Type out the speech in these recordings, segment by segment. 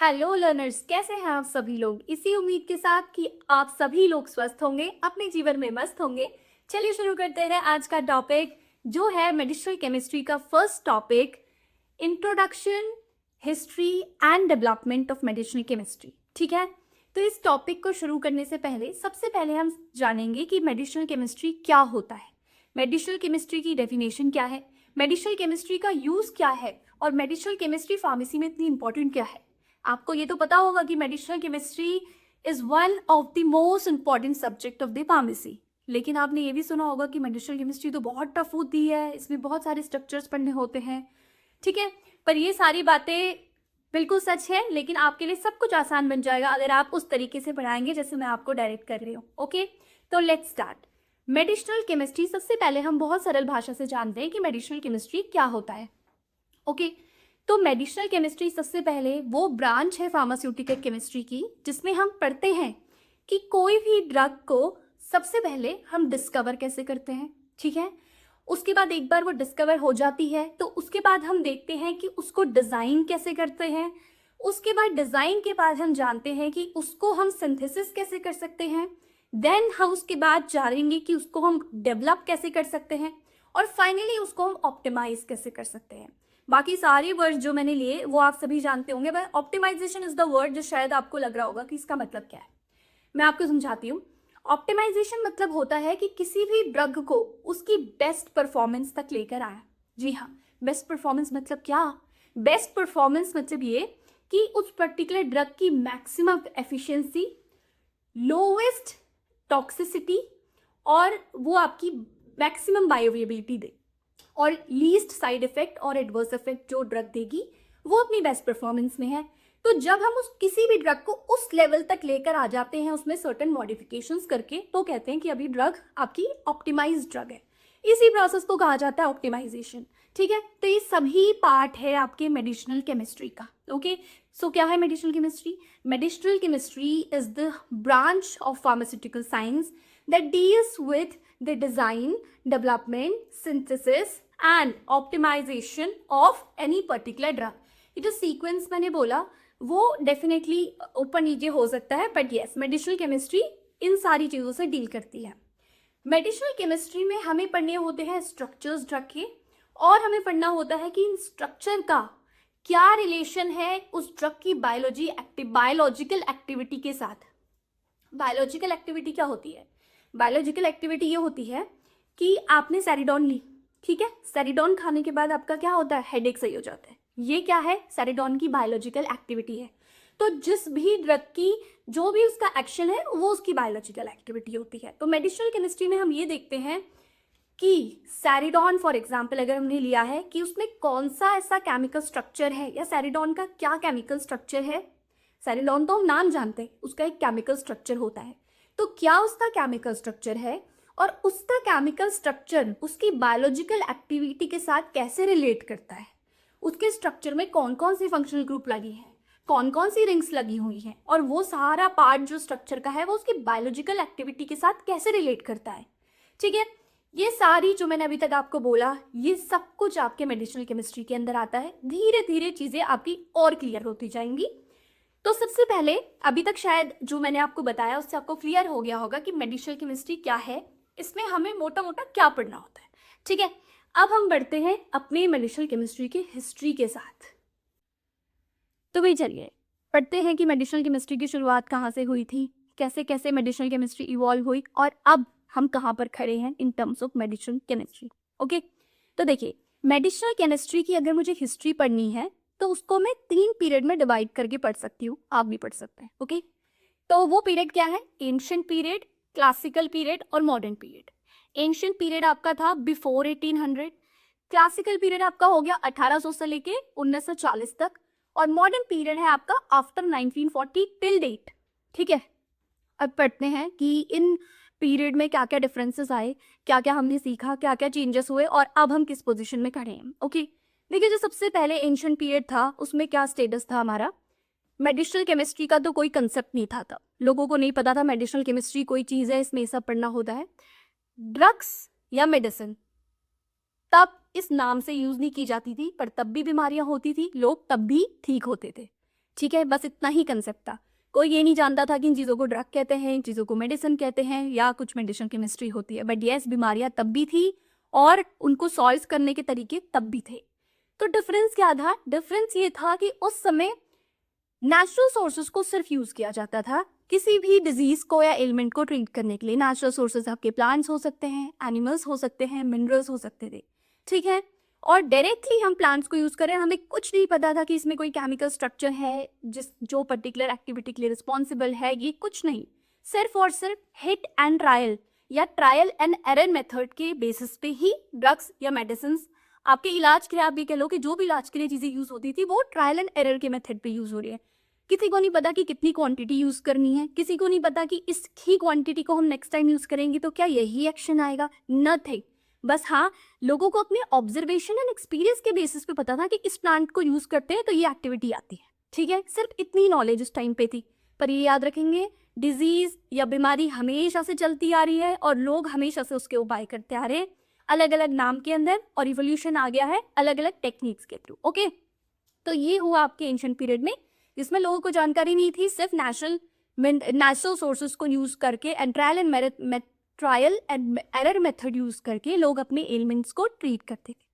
Hello learners, कैसे हैं आप सभी लोग। इसी उम्मीद के साथ कि आप सभी लोग स्वस्थ होंगे, अपने जीवन में मस्त होंगे। चलिए शुरू करते हैं आज का टॉपिक जो है मेडिसिनल केमिस्ट्री का first topic, introduction, history and development of medicinal chemistry. ठीक है, तो इस टॉपिक को शुरू करने से पहले सबसे पहले हम जानेंगे कि मेडिसिनल केमिस्ट्री क्या होता है, मेडिसिनल केमिस्ट्री की डेफिनेशन क्या है, मेडिसिनल केमिस्ट्री का यूज़ क्या है और मेडिसिनल केमिस्ट्री फार्मेसी में इतनी इंपॉर्टेंट क्या है। आपको ये तो पता होगा कि medicinal chemistry is one of the most important subject of the pharmacy, लेकिन आपने ये भी सुना होगा कि मेडिसिनल केमिस्ट्री तो बहुत टफ होती है, इसमें बहुत सारे स्ट्रक्चर्स पढ़ने होते हैं। ठीक है, पर ये सारी बातें बिल्कुल सच है, लेकिन आपके लिए सब कुछ आसान बन जाएगा अगर आप उस तरीके से पढ़ाएंगे जैसे मैं आपको डायरेक्ट कर रही हूँ। ओके, तो लेट्स स्टार्ट। मेडिसिनल केमिस्ट्री, सबसे पहले हम बहुत सरल भाषा से जानते हैं कि मेडिसिनल केमिस्ट्री क्या होता है। ओके, तो मेडिसिनल केमिस्ट्री सबसे पहले वो ब्रांच है फार्मास्यूटिकल केमिस्ट्री की जिसमें हम पढ़ते हैं कि कोई भी ड्रग को सबसे पहले हम डिस्कवर कैसे करते हैं। ठीक है, उसके बाद एक बार वो डिस्कवर हो जाती है तो उसके बाद हम देखते हैं कि उसको डिज़ाइन कैसे करते हैं। उसके बाद डिज़ाइन के बाद हम जानते हैं कि उसको हम सिंथेसिस कैसे कर सकते हैं। देन हम उसके बाद जानेंगे कि उसको हम डेवलप कैसे कर सकते हैं और फाइनली उसको हम ऑप्टिमाइज कैसे कर सकते हैं। बाकी सारे वर्ड जो मैंने लिए वो आप सभी जानते होंगे, पर ऑप्टिमाइजेशन इज द वर्ड जो शायद आपको लग रहा होगा कि इसका मतलब क्या है। मैं आपको समझाती हूँ। ऑप्टिमाइजेशन मतलब होता है कि किसी भी ड्रग को उसकी बेस्ट परफॉर्मेंस तक लेकर आया। जी हाँ, बेस्ट परफॉर्मेंस मतलब क्या? बेस्ट परफॉर्मेंस मतलब ये कि उस पर्टिकुलर ड्रग की मैक्सिमम एफिशिएंसी, लोवेस्ट टॉक्सिसिटी और वो आपकी मैक्सिमम बायोअवेलेबिलिटी दे और लीस्ट साइड इफेक्ट और एडवर्स इफेक्ट जो ड्रग देगी वो अपनी बेस्ट परफॉर्मेंस में है। तो जब हम उस किसी भी ड्रग को उस लेवल तक लेकर आ जाते हैं उसमें सर्टेन मॉडिफिकेशंस करके, तो कहते हैं कि अभी ड्रग आपकी ऑप्टिमाइज्ड ड्रग है। इसी प्रोसेस को कहा जाता है ऑप्टिमाइजेशन। ठीक है, तो ये सभी पार्ट है आपके मेडिसिनल केमिस्ट्री का। ओके, सो क्या है medicinal chemistry? Medicinal chemistry is the branch of pharmaceutical science that deals with the design, development, synthesis and optimization of any particular drug. ये जो सीक्वेंस मैंने बोला वो डेफिनेटली ऊपर नीचे हो सकता है, but yes, medicinal chemistry in सारी चीज़ों से डील करती है। मेडिसिनल केमिस्ट्री में हमें पढ़ने होते हैं स्ट्रक्चर्स ड्रग के, और हमें पढ़ना होता है कि इन स्ट्रक्चर का क्या रिलेशन है उस ड्रग की बायोलॉजिकल एक्टिविटी के साथ। बायोलॉजिकल एक्टिविटी क्या होती है? बायोलॉजिकल एक्टिविटी ये होती है कि आपने सैरिडॉन ली, ठीक है, सैरिडॉन खाने के बाद आपका क्या होता है? हेडेक सही हो जाता है। ये क्या है? सैरिडॉन की बायोलॉजिकल एक्टिविटी है। तो जिस भी ड्रग की जो भी उसका एक्शन है वो उसकी बायोलॉजिकल एक्टिविटी होती है। तो मेडिसिनल केमिस्ट्री में हम ये देखते हैं कि सैरिडॉन फॉर एग्जाम्पल अगर हमने लिया है कि उसमें कौन सा ऐसा केमिकल स्ट्रक्चर है या सैरिडॉन का क्या केमिकल स्ट्रक्चर है। सैरिडॉन तो हम नाम जानते हैं, उसका एक केमिकल स्ट्रक्चर होता है। तो क्या उसका केमिकल स्ट्रक्चर है और उसका केमिकल स्ट्रक्चर उसकी बायोलॉजिकल एक्टिविटी के साथ कैसे रिलेट करता है, उसके स्ट्रक्चर में कौन कौन सी फंक्शनल ग्रुप लगी हैं, कौन कौन सी रिंग्स लगी हुई हैं, और वो सारा पार्ट जो स्ट्रक्चर का है वो उसकी बायोलॉजिकल एक्टिविटी के साथ कैसे रिलेट करता है। ठीक है, ये सारी जो मैंने अभी तक आपको बोला ये सब कुछ आपके मेडिसिनल केमिस्ट्री के अंदर आता है। धीरे धीरे चीज़ें आपकी और क्लियर होती जाएंगी। तो सबसे पहले अभी तक शायद जो मैंने आपको बताया उससे आपको क्लियर हो गया होगा कि मेडिसिनल केमिस्ट्री क्या है, इसमें हमें मोटा मोटा क्या पढ़ना होता है। ठीक है, अब हम बढ़ते हैं अपने मेडिसिनल केमिस्ट्री की हिस्ट्री के साथ। तो भाई चलिए पढ़ते हैं कि मेडिसिनल केमिस्ट्री की शुरुआत कहाँ से हुई थी, कैसे कैसे मेडिसिनल केमिस्ट्री इवॉल्व हुई और अब हम कहाँ पर खड़े हैं in terms of medicinal chemistry. Okay, तो देखिए मेडिसिनल केमिस्ट्री की अगर मुझे हिस्ट्री पढ़नी है तो उसको मैं 3 पीरियड में डिवाइड करके पढ़ सकती हूँ, आप भी पढ़ सकते हैं। ओके, तो वो पीरियड क्या है? एंशिएंट पीरियड, क्लासिकल पीरियड और मॉडर्न पीरियड। एंशिएंट पीरियड आपका था बिफोर 1800, क्लासिकल पीरियड आपका हो गया 1800 से लेके 1940 तक, और मॉडर्न पीरियड है आपका आफ्टर 1940 टिल डेट। ठीक है, अब पढ़ते हैं कि इन पीरियड में क्या क्या डिफरेंसेस आए, क्या क्या हमने सीखा, क्या क्या चेंजेस हुए और अब हम किस पोजीशन में खड़े हैं। ओके, देखिए जो सबसे पहले एंशिएंट पीरियड था उसमें क्या स्टेटस था हमारा? मेडिसिनल केमिस्ट्री का तो कोई कंसेप्ट नहीं था तब, लोगों को नहीं पता था मेडिसिनल केमिस्ट्री कोई चीज़ है, इसमें सब पढ़ना होता है। ड्रग्स या मेडिसिन तब इस नाम से यूज नहीं की जाती थी, पर तब भी बीमारियां होती थी, लोग तब भी ठीक होते थे। ठीक है, बस इतना ही कंसेप्ट था। कोई ये नहीं जानता था कि इन चीज़ों को ड्रग कहते हैं, इन चीज़ों को मेडिसिन कहते हैं या कुछ मेडिसिन केमिस्ट्री होती है। बट येस, बीमारियां तब भी थी और उनको सॉल्व करने के तरीके तब भी थे। तो डिफरेंस क्या था? डिफरेंस ये था कि उस समय नेचुरल सोर्सेज को सिर्फ यूज किया जाता था किसी भी डिजीज को या एलिमेंट को ट्रीट करने के लिए। नेचुरल सोर्सेज आपके प्लांट्स हो सकते हैं, एनिमल्स हो सकते हैं, मिनरल्स हो सकते थे, ठीक है। और डायरेक्टली हम प्लांट्स को यूज करें, हमें कुछ नहीं पता था कि इसमें कोई केमिकल स्ट्रक्चर है जो पर्टिकुलर एक्टिविटी के लिए रिस्पॉन्सिबल है, ये कुछ नहीं। सिर्फ और सिर्फ हिट एंड ट्रायल या ट्रायल एंड एरर मेथड के बेसिस पे ही ड्रग्स या मेडिसिन, आपके इलाज के लिए आप ये कह लो कि जो भी इलाज के लिए चीजें यूज होती थी वो ट्रायल एंड एरर के मेथड पे यूज हो रही है। किसी को नहीं पता कि कितनी क्वांटिटी यूज करनी है, किसी को नहीं पता कि इस ही क्वांटिटी को हम नेक्स्ट टाइम यूज करेंगे तो क्या यही एक्शन आएगा, नथिंग। बस हाँ, लोगों को अपने ऑब्जर्वेशन एंड एक्सपीरियंस के बेसिस पे पता था कि इस प्लांट को यूज करते हैं तो ये एक्टिविटी आती है, ठीक है। सिर्फ इतनी नॉलेज उस टाइम पे थी। पर ये याद रखेंगे, डिजीज या बीमारी हमेशा से चलती आ रही है और लोग हमेशा से उसके उपाय करते आ रहे हैं, अलग अलग नाम के अंदर, और इवोल्यूशन आ गया है अलग अलग टेक्निक्स के थ्रू। ओके, तो ये हुआ आपके एंशिएंट पीरियड में, जिसमें लोगों को जानकारी नहीं थी, सिर्फ नेचुरल सोर्सेज को यूज करके and trial and error method use करके लोग अपने एलिमेंट्स को ट्रीट करते थे।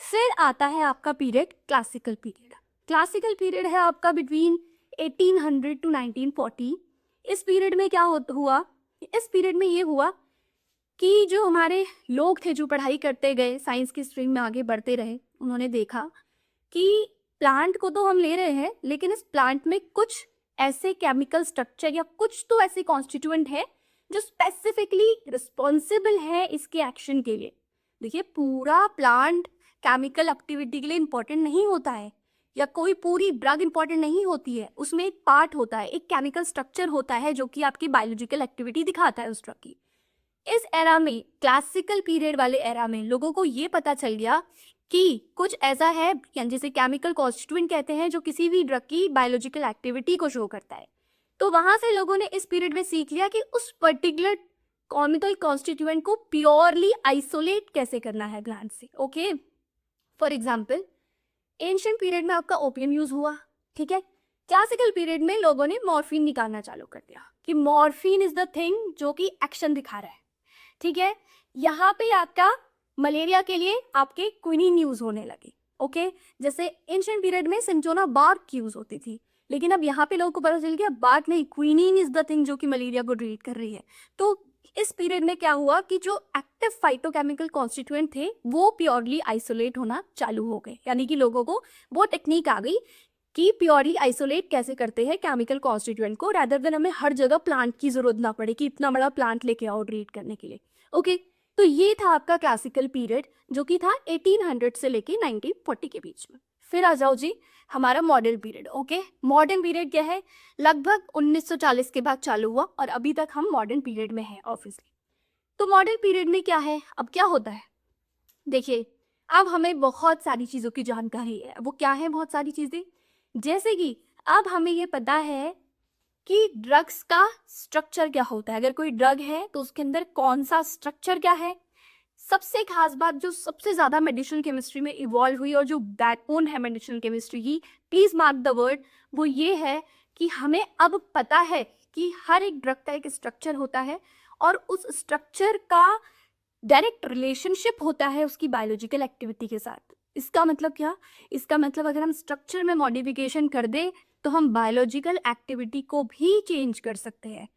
फिर आता है आपका period classical period. Classical period है आपका बिटवीन 1800 टू 1940। इस पीरियड में क्या हुआ? इस पीरियड में ये हुआ कि जो हमारे लोग थे जो पढ़ाई करते गए, साइंस की स्ट्रीम में आगे बढ़ते रहे, उन्होंने देखा कि प्लांट को तो हम ले रहे हैं लेकिन इस प्लांट में कुछ ऐसे केमिकल स्ट्रक्चर या कुछ तो ऐसे कॉन्स्टिट्यूएंट है जो स्पेसिफिकली रिस्पॉन्सिबल है इसके एक्शन के लिए। देखिए, पूरा प्लांट केमिकल एक्टिविटी के लिए इंपॉर्टेंट नहीं होता है या कोई पूरी ड्रग इंपॉर्टेंट नहीं होती है, उसमें एक पार्ट होता है, एक केमिकल स्ट्रक्चर होता है जो कि आपकी बायोलॉजिकल एक्टिविटी दिखाता है उस ड्रग की। इस एरा में, क्लासिकल पीरियड वाले एरा में, लोगों को ये पता चल गया कि कुछ ऐसा है जिसे केमिकल कॉन्स्टिट्यूएंट कहते हैं जो किसी भी ड्रग की बायोलॉजिकल एक्टिविटी को शो करता है। तो वहां से लोगों ने इस पीरियड में सीख लिया कि उस पर्टिकुलर केमिकल कॉन्स्टिट्यूएंट को प्योरली आइसोलेट कैसे करना है प्लांट से। Okay, for example, ancient period में आपका ओपियम यूज हुआ, ठीक है। क्लासिकल पीरियड में लोगों ने मॉर्फिन निकालना चालू कर दिया कि मॉर्फिन इज द थिंग जो कि एक्शन दिखा रहा है, ठीक है। यहाँ पे आपका मलेरिया के लिए आपके क्विनीन यूज होने लगे। ओके, जैसे एंशिएंट पीरियड में सिंचोना बार्क यूज होती थी, लेकिन अब यहाँ पे लोगों को पता चल गया बार्क नहीं, क्विनीन इज द थिंग जो कि मलेरिया को ट्रीट कर रही है। तो इस पीरियड में क्या हुआ कि जो एक्टिव फाइटोकेमिकल कॉन्स्टिट्यूएंट थे वो प्योरली आइसोलेट होना चालू हो गए, यानी कि लोगों को वो टेक्निक आ गई कि प्योरली आइसोलेट कैसे करते हैं केमिकल कॉन्स्टिट्यूएंट को, रादर देन हमें हर जगह प्लांट की जरूरत ना पड़े कि इतना बड़ा प्लांट लेके आओ ट्रीट करने के लिए। ओके, तो ये था आपका क्लासिकल पीरियड जो कि था 1800 से लेके 1940 के बीच में। फिर आ जाओ जी हमारा modern period. Okay, modern period क्या है? लगभग 1940 के बाद चालू हुआ और अभी तक हम मॉडर्न पीरियड में हैं ऑब्वियसली। तो मॉडर्न पीरियड में क्या है, अब क्या होता है? देखिए, अब हमें बहुत सारी चीज़ों की जानकारी है। वो क्या है बहुत सारी चीज़ें? जैसे कि अब हमें ये पता है कि ड्रग्स का स्ट्रक्चर क्या होता है। अगर कोई ड्रग है तो उसके अंदर कौन सा स्ट्रक्चर क्या है। सबसे खास बात जो सबसे ज़्यादा मेडिसिनल केमिस्ट्री में इवॉल्व हुई और जो बैकबोन है मेडिसिनल केमिस्ट्री की, प्लीज़ मार्क द वर्ड, वो ये है कि हमें अब पता है कि हर एक ड्रग का एक स्ट्रक्चर होता है और उस स्ट्रक्चर का डायरेक्ट रिलेशनशिप होता है उसकी बायोलॉजिकल एक्टिविटी के साथ। इसका मतलब क्या? इसका मतलब अगर हम स्ट्रक्चर में मॉडिफिकेशन कर दें तो हम बायोलॉजिकल एक्टिविटी को भी चेंज कर सकते हैं,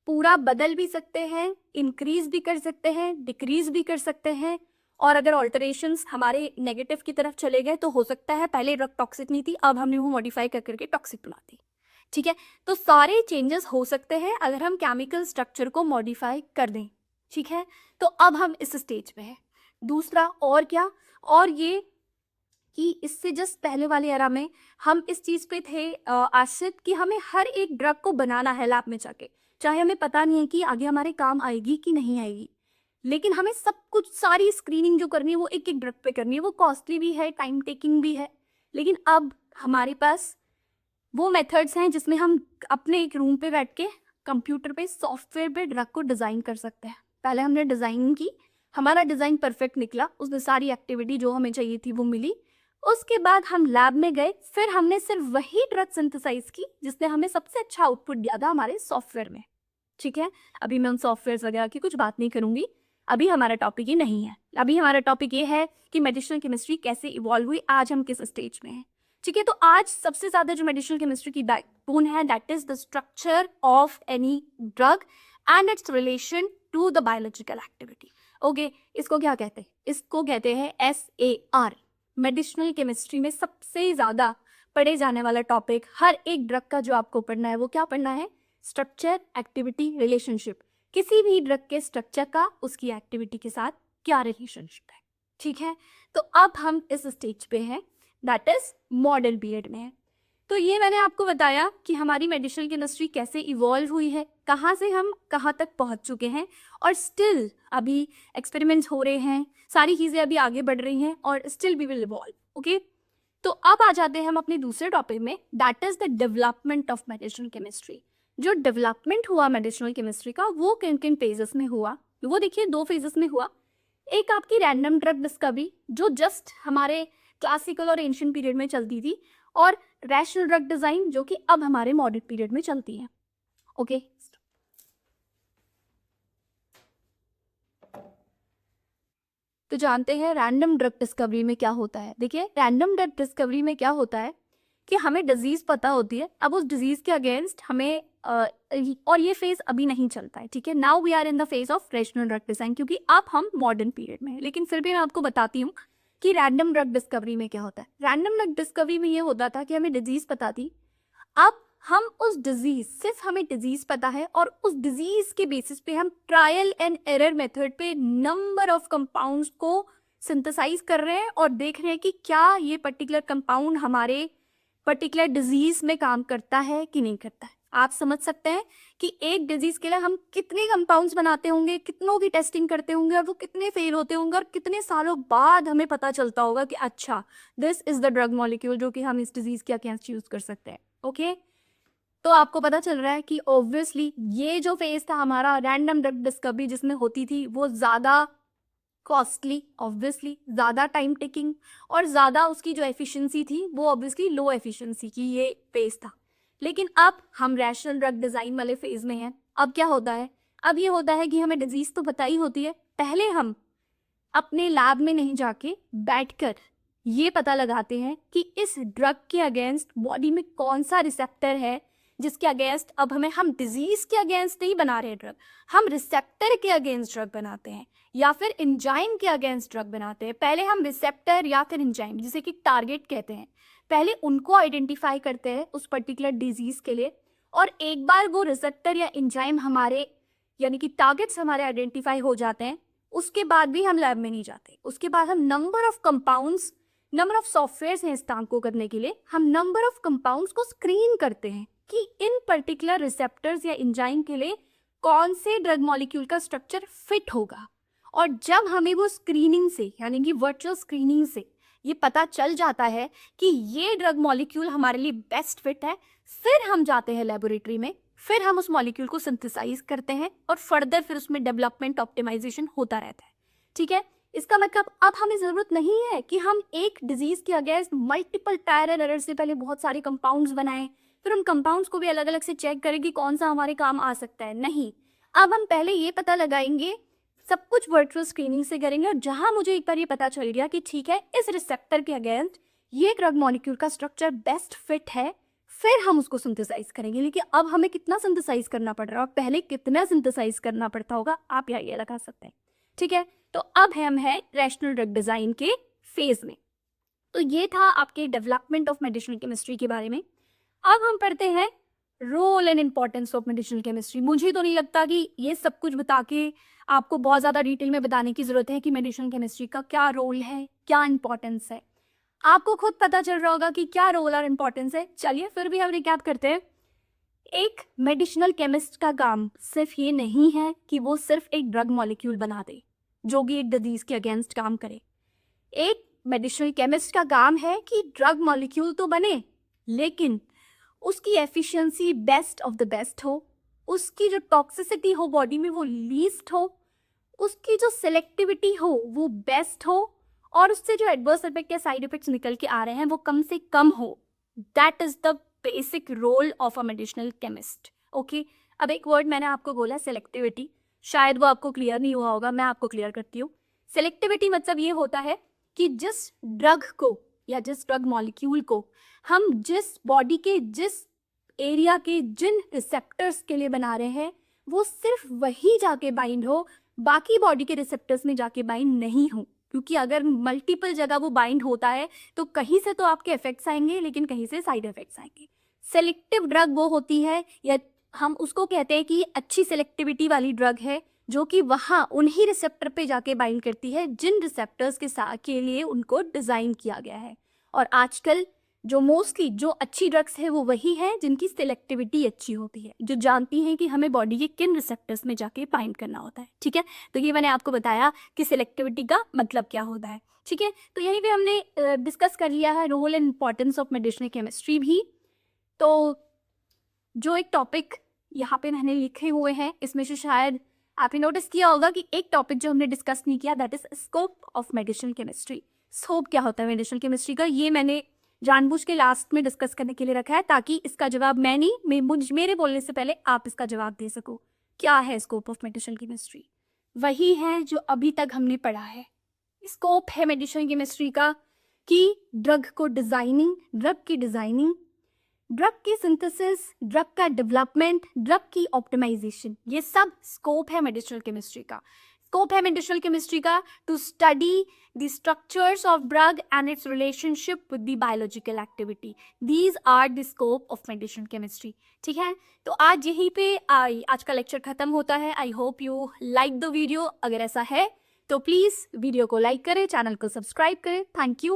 पूरा बदल भी सकते हैं, इंक्रीज भी कर सकते हैं, डिक्रीज भी कर सकते हैं। और अगर ऑल्टरेशंस हमारे नेगेटिव की तरफ चले गए तो हो सकता है पहले ड्रग टॉक्सिक नहीं थी, अब हमने वो मॉडिफाई कर करके टॉक्सिक बना दी, ठीक है। तो सारे चेंजेस हो सकते हैं अगर हम केमिकल स्ट्रक्चर को मॉडिफाई कर दें, ठीक है। तो अब हम इस स्टेज पे हैं। दूसरा और क्या? और ये कि इससे जस्ट पहले वाले एरा में हम इस चीज़ पे थे आश्रित कि हमें हर एक ड्रग को बनाना है लैब में जाके, चाहे हमें पता नहीं है कि आगे हमारे काम आएगी कि नहीं आएगी, लेकिन हमें सब कुछ, सारी स्क्रीनिंग जो करनी है वो एक एक ड्रग पे करनी है। वो कॉस्टली भी है, टाइम टेकिंग भी है, लेकिन अब हमारे पास वो मेथड्स हैं जिसमें हम अपने एक रूम पे बैठ के कंप्यूटर पे सॉफ्टवेयर पे ड्रग को डिज़ाइन कर सकते हैं। पहले हमने डिज़ाइन की, हमारा डिज़ाइन परफेक्ट निकला, उसमें सारी एक्टिविटी जो हमें चाहिए थी वो मिली, उसके बाद हम लैब में गए, फिर हमने सिर्फ वही ड्रग सिंथेसाइज की जिसने हमें सबसे अच्छा आउटपुट दिया था हमारे सॉफ्टवेयर में। ठीक है, अभी मैं उन सॉफ्टवेयर वगैरह की कुछ बात नहीं करूंगी, अभी हमारा टॉपिक ये नहीं है। अभी हमारा टॉपिक ये है कि मेडिसिनल केमिस्ट्री कैसे इवॉल्व हुई, आज हम किस स्टेज में हैं। ठीक है, तो आज सबसे ज्यादा जो मेडिसिनल केमिस्ट्री की बैकबोन है, that is the structure of any drug and its relation to the biological activity. Okay, इसको क्या कहते हैं? इसको कहते हैं SAR। मेडिसिनल केमिस्ट्री में सबसे ज्यादा पढ़े जाने वाला टॉपिक, हर एक ड्रग का जो आपको पढ़ना है वो क्या पढ़ना है? Structure, activity, relationship. किसी भी ड्रग के स्ट्रक्चर का उसकी एक्टिविटी के साथ क्या रिलेशनशिप है। ठीक है, तो अब हम इस स्टेज पे हैं, दैट इज मॉडर्न पीरियड में है। तो ये मैंने आपको बताया कि हमारी मेडिसिनल केमिस्ट्री कैसे इवॉल्व हुई है, कहाँ से हम कहाँ तक पहुँच चुके हैं, और स्टिल अभी एक्सपेरिमेंट्स हो रहे हैं, सारी चीज़ें अभी आगे बढ़ रही हैं और still we will evolve. Okay, तो अब आ जाते हैं हम अपने दूसरे टॉपिक में, that is the development of medicinal chemistry. जो डेवलपमेंट हुआ मेडिसिनल केमिस्ट्री का वो किन किन फेजेस में हुआ, वो देखिए 2 फेजेस में हुआ। एक आपकी रैंडम ड्रग डिस्कवरी जो जस्ट हमारे क्लासिकल और एंशिएंट पीरियड में चलती थी, और रैशनल ड्रग डिजाइन जो कि अब हमारे मॉडर्न पीरियड में चलती है। ओके, तो जानते हैं रैंडम ड्रग डिस्कवरी में क्या होता है। देखिए, रैंडम ड्रग डिस्कवरी में क्या होता है कि हमें डिजीज पता होती है, अब उस डिजीज के अगेंस्ट हमें और ये फेज अभी नहीं चलता है। ठीक है, now we are in the phase of rational drug design, क्योंकि अब हम मॉडर्न पीरियड में हैं। लेकिन फिर भी मैं आपको बताती हूँ कि रैंडम ड्रग डिस्कवरी में क्या होता है। रैंडम ड्रग डिस्कवरी में ये होता था कि हमें डिजीज पता थी, अब हम उस डिजीज, सिर्फ हमें डिजीज पता है और उस डिजीज के बेसिस पे हम ट्रायल एंड एरर मेथड पे नंबर ऑफ कंपाउंड्स को सिंथेसाइज कर रहे हैं और देख रहे हैं कि क्या ये पर्टिकुलर कंपाउंड हमारे पर्टिकुलर डिजीज में काम करता है कि नहीं करता है। आप समझ सकते हैं कि एक डिजीज के लिए हम कितने कंपाउंड्स बनाते होंगे, कितनों की टेस्टिंग करते होंगे, और वो कितने फेल होते होंगे, और कितने सालों बाद हमें पता चलता होगा कि अच्छा this is the drug molecule जो कि हम इस डिजीज के अगेंस्ट यूज कर सकते हैं। ओके, तो आपको पता चल रहा है कि ऑब्वियसली ये जो फेज था हमारा रैंडम ड्रग डिस्कवरी जिसमें होती थी, वो ज़्यादा कॉस्टली, ऑब्वियसली ज़्यादा टाइम टेकिंग, और ज़्यादा उसकी जो एफिशिएंसी थी वो ऑब्वियसली लो एफिशिएंसी की ये फेज था। लेकिन अब हम रैशनल ड्रग डिज़ाइन वाले फेज में हैं। अब क्या होता है? अब ये होता है कि हमें डिजीज़ तो पता ही होती है, पहले हम अपने लैब में नहीं जाके बैठकर ये पता लगाते हैं कि इस ड्रग के अगेंस्ट बॉडी में कौन सा रिसेप्टर है जिसके अगेंस्ट अब हम डिजीज के अगेंस्ट नहीं बना रहे ड्रग, हम रिसेप्टर के अगेंस्ट ड्रग बनाते हैं या फिर एंजाइम के अगेंस्ट ड्रग बनाते हैं। पहले हम रिसेप्टर या फिर एंजाइम, जिसे कि टारगेट कहते हैं, पहले उनको आइडेंटिफाई करते हैं उस पर्टिकुलर डिजीज के लिए, और एक बार वो रिसेप्टर या एंजाइम हमारे यानी कि टारगेट्स हमारे आइडेंटिफाई हो जाते हैं, उसके बाद भी हम लैब में नहीं जाते। उसके बाद हम number of compounds, number of software हैं इस काम को करने के लिए, हम नंबर ऑफ कंपाउंड्स को स्क्रीन करते हैं कि इन पर्टिकुलर रिसेप्टर्स या एंजाइम के लिए कौन से ड्रग मॉलिक्यूल का स्ट्रक्चर फिट होगा। और जब हमें वो स्क्रीनिंग से यानी कि वर्चुअल स्क्रीनिंग से ये पता चल जाता है कि ये ड्रग मॉलिक्यूल हमारे लिए बेस्ट फिट है, फिर हम जाते हैं लेबोरेटरी में, फिर हम उस मॉलिक्यूल को सिंथेसाइज करते हैं और फर्दर फिर उसमें डेवलपमेंट ऑप्टिमाइजेशन होता रहता है। ठीक है, इसका मतलब अब हमें ज़रूरत नहीं है कि हम एक डिजीज़ के against multiple trial and error से पहले बहुत सारे कंपाउंड्स बनाएं, फिर उन कंपाउंड्स को भी अलग अलग से चेक करें कि कौन सा हमारे काम आ सकता है। नहीं, अब हम पहले ये पता लगाएंगे, सब कुछ वर्चुअल स्क्रीनिंग से करेंगे, और जहां मुझे एक बार ये पता चल गया कि ठीक है इस रिसेप्टर के अगेंस्ट ये ड्रग मॉलिक्यूल का स्ट्रक्चर बेस्ट फिट है, फिर हम उसको सिंथेसाइज करेंगे। लेकिन अब हमें कितना सिंथेसाइज करना पड़ रहा है और पहले कितना सिंथेसाइज करना पड़ता होगा, आप ये लगा सकते हैं। ठीक है, तो अब हम हैं रैशनल ड्रग डिजाइन के फेज में। तो ये था आपके डेवलपमेंट ऑफ मेडिसिनल केमिस्ट्री के बारे में। अब हम पढ़ते हैं role and importance of medicinal chemistry. मुझे तो नहीं लगता कि ये सब कुछ बता के आपको बहुत ज़्यादा डिटेल में बताने की ज़रूरत है कि मेडिसिनल केमिस्ट्री का क्या रोल है, क्या इंपॉर्टेंस है। आपको खुद पता चल रहा होगा कि क्या रोल और इम्पोर्टेंस है। चलिए फिर भी हम रिकैप करते हैं। एक मेडिसिनल केमिस्ट का काम सिर्फ ये नहीं है कि वो सिर्फ एक ड्रग मॉलिक्यूल बना दे जो भी एक डिजीज के अगेंस्ट काम करे। एक मेडिसिनल केमिस्ट का काम है कि ड्रग मॉलिक्यूल तो बने, लेकिन उसकी efficiency best of the best हो, उसकी जो टॉक्सिसिटी हो बॉडी में वो लीस्ट हो, उसकी जो सेलेक्टिविटी हो वो बेस्ट हो, और उससे जो एडवर्स इफेक्ट या साइड इफेक्ट्स निकल के आ रहे हैं वो कम से कम हो। That is the basic role of a medicinal chemist. Okay, अब एक वर्ड मैंने आपको बोला सेलेक्टिविटी, शायद वो आपको क्लियर नहीं हुआ होगा, मैं आपको क्लियर करती हूँ। सेलेक्टिविटी मतलब ये होता है कि जिस ड्रग को या जिस ड्रग मॉलिक्यूल को हम जिस बॉडी के जिस एरिया के जिन रिसेप्टर्स के लिए बना रहे हैं वो सिर्फ वही जाके बाइंड हो, बाकी बॉडी के रिसेप्टर्स में जाके बाइंड नहीं हो। क्योंकि अगर मल्टीपल जगह वो बाइंड होता है तो कहीं से तो आपके इफेक्ट्स आएंगे लेकिन कहीं से साइड इफेक्ट्स आएंगे। सेलेक्टिव ड्रग वो होती है या हम उसको कहते हैं कि अच्छी सेलेक्टिविटी वाली ड्रग है जो कि वहाँ उन्हीं रिसेप्टर पे जाके बाइंड करती है जिन रिसेप्टर्स के साथ के लिए उनको डिज़ाइन किया गया है। और आजकल जो मोस्टली जो अच्छी ड्रग्स है वो वही है जिनकी सिलेक्टिविटी अच्छी होती है, जो जानती हैं कि हमें बॉडी के किन रिसेप्टर्स में जाके बाइंड करना होता है। ठीक है, तो ये मैंने आपको बताया कि सिलेक्टिविटी का मतलब क्या होता है। ठीक है, तो यहीं पे हमने डिस्कस कर लिया है role and importance of medicinal chemistry भी। तो जो एक टॉपिक यहाँ पे मैंने लिखे हुए हैं इसमें से शायद आपने नोटिस किया होगा कि एक टॉपिक जो हमने डिस्कस नहीं किया that is scope of medicinal chemistry. Scope क्या होता है मेडिसिनल केमिस्ट्री का, ये मैंने जानबूझ के लास्ट में डिस्कस करने के लिए रखा है ताकि इसका जवाब मैं नहीं मेरे बोलने से पहले आप इसका जवाब दे सको। क्या है स्कोप ऑफ मेडिसिनल केमिस्ट्री? वही है जो अभी तक हमने पढ़ा है। स्कोप है मेडिसिनल केमिस्ट्री का कि ड्रग की डिजाइनिंग, ड्रग की सिंथेसिस, ड्रग का डेवलपमेंट, ड्रग की ऑप्टिमाइजेशन, ये सब स्कोप है मेडिसिनल केमिस्ट्री का। स्कोप है मेडिसिनल केमिस्ट्री का to study the structures of drug and its relationship with the biological activity. These are the scope of medicinal chemistry. ठीक है, तो आज यहीं पे आज का लेक्चर खत्म होता है। I hope you like the video. अगर ऐसा है तो प्लीज वीडियो को लाइक करें, चैनल को सब्सक्राइब करें। Thank you.